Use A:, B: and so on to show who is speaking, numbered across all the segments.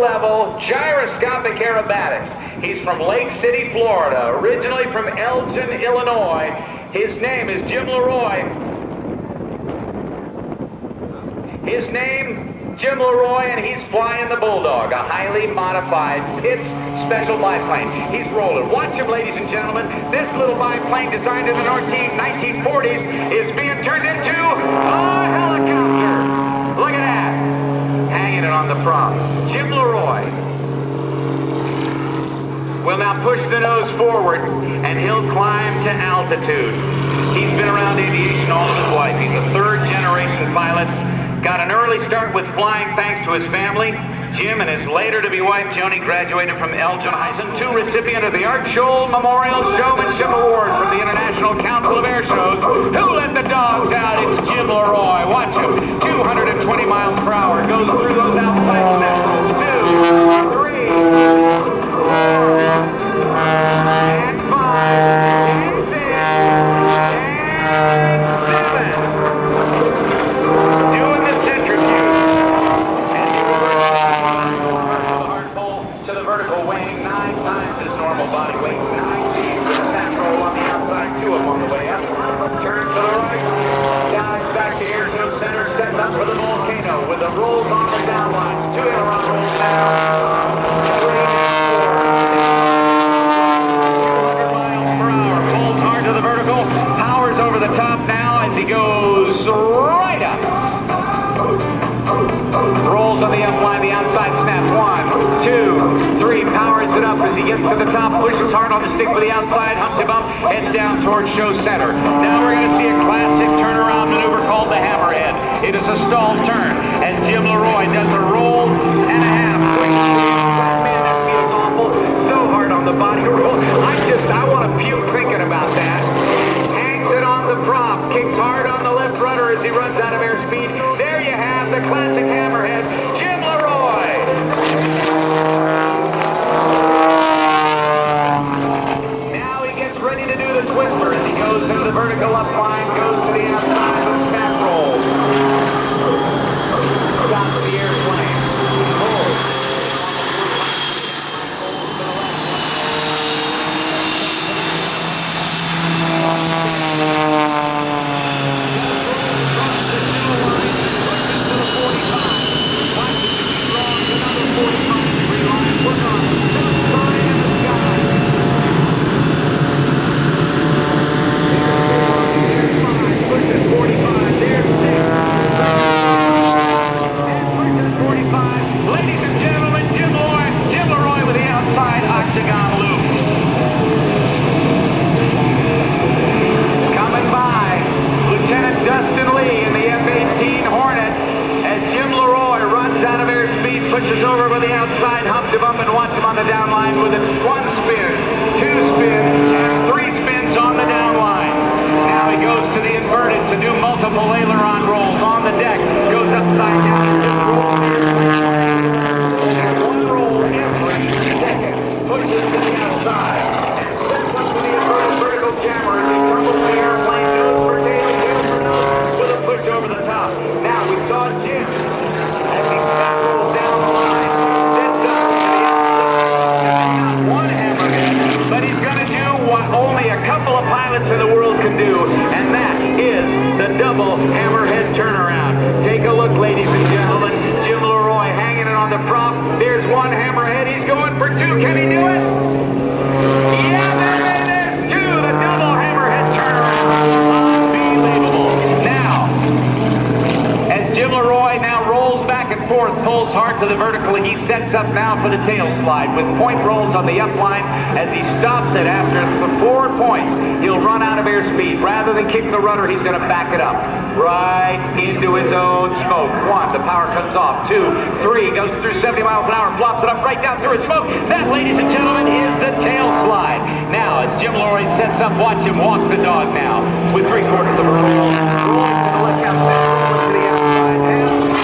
A: lower-level gyroscopic aerobatics. He's from Lake City, Florida, originally from Elgin, Illinois. His name is Jim LeRoy. His name, Jim LeRoy, and he's flying the Bulldog, a highly modified Pitts special biplane. He's rolling. Watch him, ladies and gentlemen. This little biplane designed in the 1940s is being turned into a helicopter. Look at that. Hanging it on the prop. Jim LeRoy will now push the nose forward, and he'll climb to altitude. He's been around aviation all of his life. He's a third-generation pilot. Got an early start with flying thanks to his family. Jim and his later-to-be wife, Joni, graduated from Elgin High School. Two recipient of the Art Scholl Memorial Showmanship Award from the International Council of Air Shows. Who let the dogs out? It's Jim LeRoy. Watch him. 220 miles per hour. Goes through those outside snaps. 2, 3, 4, and 5, and 6, and 7. Doing the centrifuge. To the vertical, weighing 9 times his normal body weight, 19 with a snap roll on the outside, 2 of them on the way up. Turn to the right, guys back to airshow center, set up for the volcano with the rolls on the downlines, 2 aileron rolls down, 3, 4, 200 miles per hour, pulls hard to the vertical, powers over the top now as he goes right up. Rolls on the upline, the outside snap, 1, 2, 3, powers it up as he gets to the top, pushes hard on the stick with the outside, humps him up, heads down towards show center. Now we're going to see a classic turnaround maneuver called the Hammerhead. It is a stalled turn, and Jim LeRoy does a roll and a half. Man, that feels awful. So hard on the body roll. I want to puke thinking about that. Hangs it on the prop, kicks hard on the left rudder as he runs out of airspeed. There you have the classic Hammerhead, Jim LeRoy. Now he gets ready to do the Twister as he goes into the vertical upline, goes to the outside with snap roll. Stops the airplane. Pulls. Pushes over with the outside, humps him up and wants him on the downline with it. 1 spin, 2 spins, and 3 spins on the downline. Now he goes to the inverted to do multiple aileron rolls on the deck. Goes upside down. One roll every second. Pushes to the outside. And sets up to the inverted vertical jammer as he tumbles the airplane nose for tail, tail for nose with a push over the top. Now we saw Jim as he snap rolls down the line, sets up to the outside. Not one Hammerhead, but he's going to do what only a couple of pilots in the world can do, and that is the double Hammerhead turnaround. Take a look, ladies and gentlemen. Jim LeRoy hanging it on the prop. There's 1 Hammerhead. He's going for 2. Can he do it? Yeah, there's 2. The double Hammerhead turnaround. Unbelievable. Now, as Jim LeRoy now rolls back and forth, pulls hard to the vertical, he sets up now for the tail slide with point rolls on the upline. As he stops it after the 4 points, he'll run out of airspeed. Rather than kick the rudder, he's going to back it up right into his own smoke. 1, the power comes off. 2, 3, goes through 70 miles an hour, flops it up right down through his smoke. That, ladies and gentlemen, is the tail slide. Now, as Jim LeRoy sets up, watch him walk the dog now with 3/4 of a roll. Rolling to the left outside, rolling to the outside.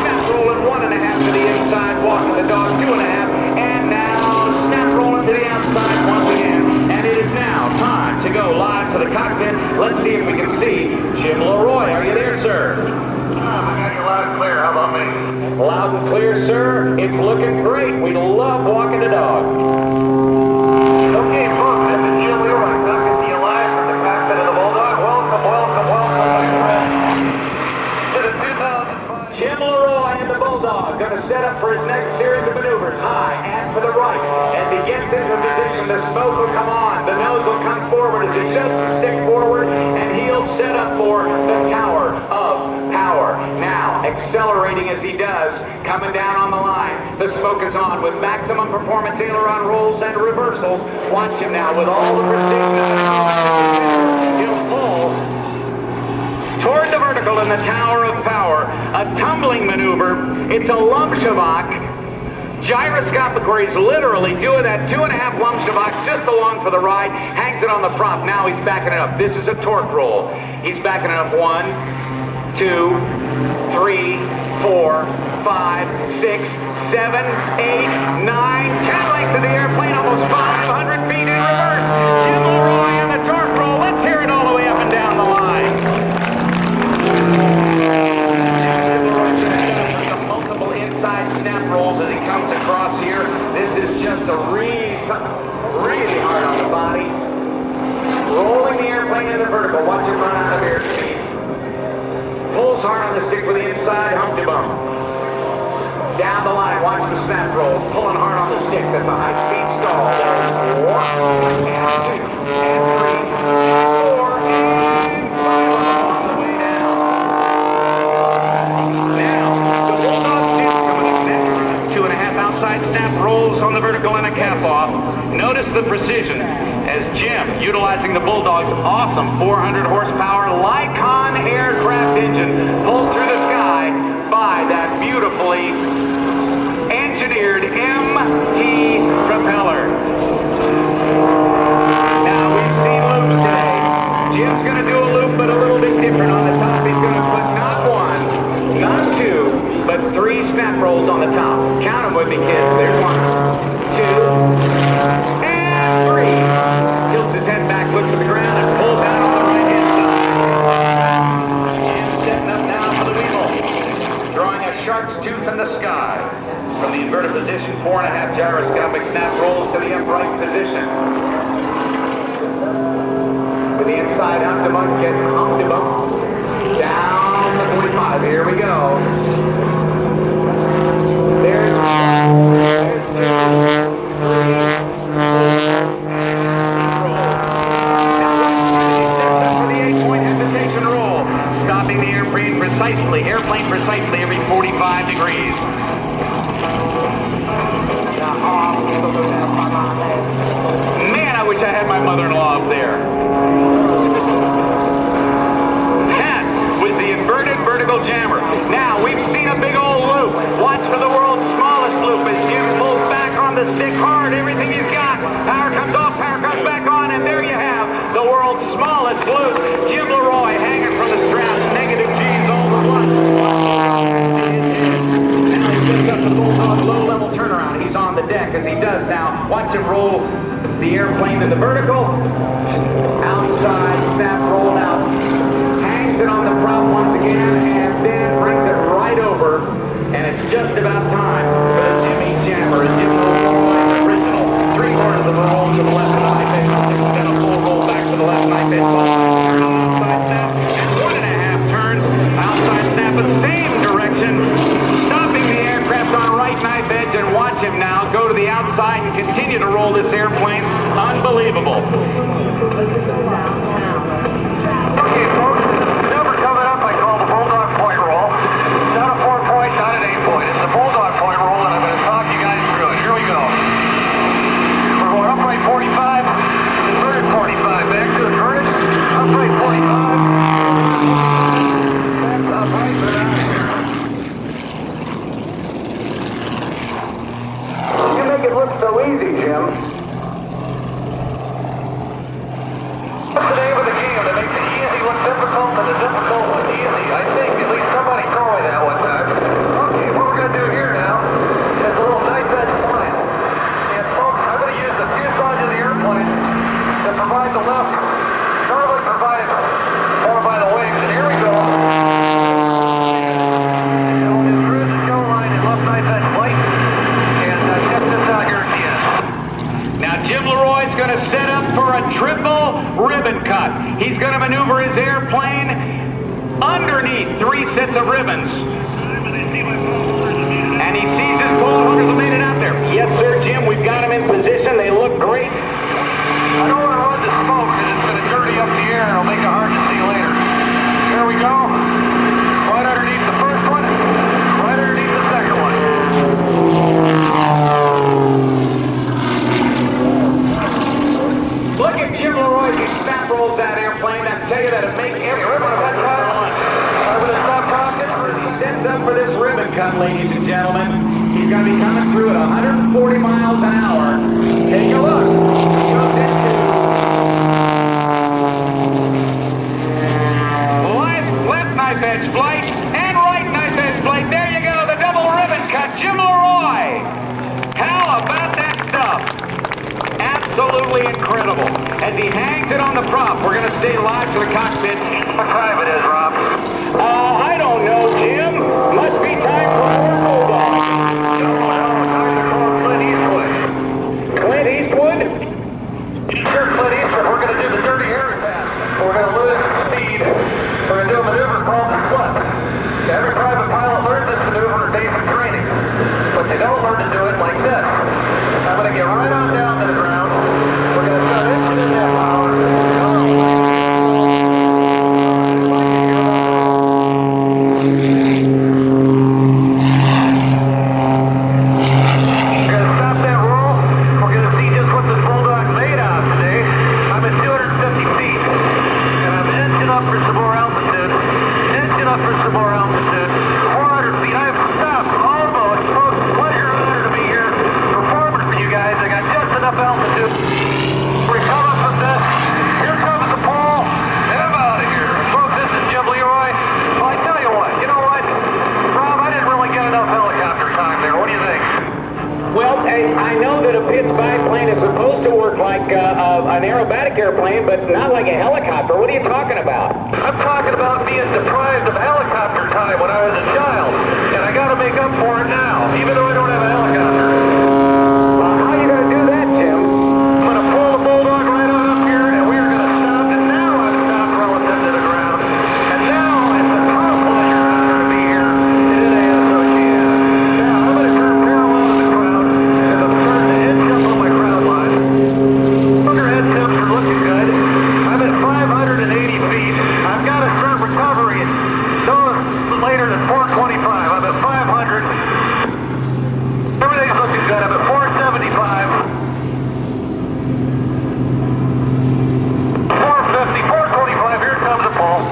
A: Snap rolling 1.5 to the inside, walking the dog 2.5, and now snap rolling to the outside once again. And it is now time to go live to the cockpit. Let's see if we can see Jim LeRoy. Are you there, sir?
B: I got you loud and clear. How about me?
A: Loud and clear, sir. It's looking great. great. We love walking the dog. Okay, folks, this is Jim LeRoy talking to you live from the cockpit of the Bulldog. Welcome, my friend, to the 2005. Jim LeRoy and the Bulldog going to set up for his next series of maneuvers, high and to the right. As he gets into position, the smoke will come on, the nose will come forward as he shoves the stick forward, and he'll set up for the Tower of Power. Now, accelerating as he does, coming down on the line. The smoke is on with maximum performance aileron rolls and reversals. Watch him now with all the precision of the power. He'll pull toward the vertical in the Tower of Power. A tumbling maneuver. It's a Lumshavak. Gyroscopic, where he's literally doing that 2.5 Lumshavaks just along for the ride. Hangs it on the prop. Now he's backing it up. This is a torque roll. He's backing it up 1, 2, 3, 4, 5, 6, 7, 8, 9, 10 lengths of the airplane, almost 500 feet in reverse. Jim LeRoy and the torque roll. Let's hear it all the way up and down the line. Multiple inside snap rolls as he comes across here. This is just a really hard on the body. Rolling the airplane into vertical. Watch him run out of airspeed. Pulls hard on the stick with the inside, hump to bump. Down the line, watch the snap rolls. Pulling hard on the stick. That's a high-speed stall. There's 1, and 2, and 3, 4, and 5 along the way down. Now, the Bulldog stick coming up next. 2.5 outside snap rolls on the vertical and a cap off. Notice the precision as Jim, utilizing the Bulldog's awesome 400 horsepower Lycon aircraft engine, pulls through the sky by that beautifully engineered MT propeller. Now, we've seen loops today. Jim's going to do a loop, but a little bit different. On the top, he's going to put not 1, not 2, but 3 snap rolls on the top. Count them with me, kids. There's 1, 2, and 3. Tilts his head back, looks at the ground, and pulls out on the right-hand side. And setting up now for the wheel. Drawing a shark's tooth in the sky. From the inverted position, 4.5 gyroscopic snap rolls to the upright position. With the inside hump to bump, getting hump to bump. Down to 45. Here we go. There's 2, 3, 4. Stopping the airplane precisely every 45 degrees. Man, I wish I had my mother-in-law up there. That was the inverted vertical jammer. Now, we've seen a big old loop. Watch for the world's smallest loop as Jim pulls back on the stick hard. Everything he's got. Power comes off, power comes back on, and there you have the world's smallest loop. Jim LeRoy hanging from the straps, negative G's all the once. Now he gets up to the Bulldog low-level turnaround. He's on the deck as he does now. Watch him roll the airplane to the vertical. Outside snap roll now. Hangs it on the prop once again, and then brings it right over. And it's just about time for the Jimmy Jammer. Jim LeRoy, original. 3/4 of the roll to the left and high pitch. Then a full roll back to the left and high pitch. Outside snap and 1.5 turns. Outside snap in the same direction. Stopping the aircraft on right knife edge, and watch him now go to the outside and continue to roll this airplane. Unbelievable. Okay, folks, the number coming up I call the Bulldog point roll. It's not a 4-point, not an 8-point. It's the Bulldog point roll, and I'm going to talk you guys through it. Here we go. We're going upright 45, inverted 45, back to inverted, upright 45, back to upright, but out of here. You make it look so easy, Jim. What's the name of the game that makes the easy look difficult and the difficult look easy? I think at least somebody told me that one time. Okay, what we're going to do here now is a little knife edge flying. And folks, I'm going to use the fuselage of the airplane to provide the lift. Normally provided more by the wings. And here we go. And through the show line is left knife edge light. And ribbon cut. He's going to maneuver his airplane underneath 3 sets of ribbons. And he sees his pole hookers have made it out there. Yes, sir, Jim, we've got them in position. They look great. I don't want to run the smoke because it's going to dirty up the air and it'll make it hard to see later. There we go. Right underneath the first one. Right underneath the second one. Look at Jim LeRoy as he snap rolls that airplane. I tell you that it makes every one of that time. I'm going to stop talking. He sets up for this ribbon cut, ladies and gentlemen. He's going to be coming through at 140 miles an hour. Take a look. Left knife edge flight and right knife edge flight. There you go, the double ribbon cut. Jim LeRoy. How about that stuff? Absolutely incredible. As he hangs it on the prop, we're going to stay live to the cockpit. What time it is, Rob? I don't know, Jim. Must be time for more Bulldog. No, time to call Clint Eastwood. Clint Eastwood? Sure, Clint Eastwood. We're going to do the dirty air test. We're going to lose speed. We're going to do a maneuver called the slip. Every private pilot learns this maneuver in basic training, but they don't learn to do it like this. I'm going to get right on down to the ground. We're going to start into that power. I know that a Pitts biplane is supposed to work like an aerobatic airplane, but not like a helicopter. What are you talking about? I'm talking about being deprived of helicopter time when I was a child, and I got to make up for it now, even though I don't have a helicopter. Well, how are you going to do that, Jim? I'm going to pull the Bulldog right on up here, and we are going to stop, and now I've stopped relative to the ground, and now it's a tough pleasure honor to be here in NAS Oceana. Now I'm going to turn parallel to the crowd, and I'm starting to head jump on my crowd line. Overhead temps are looking good. I'm at 580 feet. I've got to start recovery no later than 425. I'm at 500. Everything's looking good. I'm at 475. 450, 425. Here comes the ball.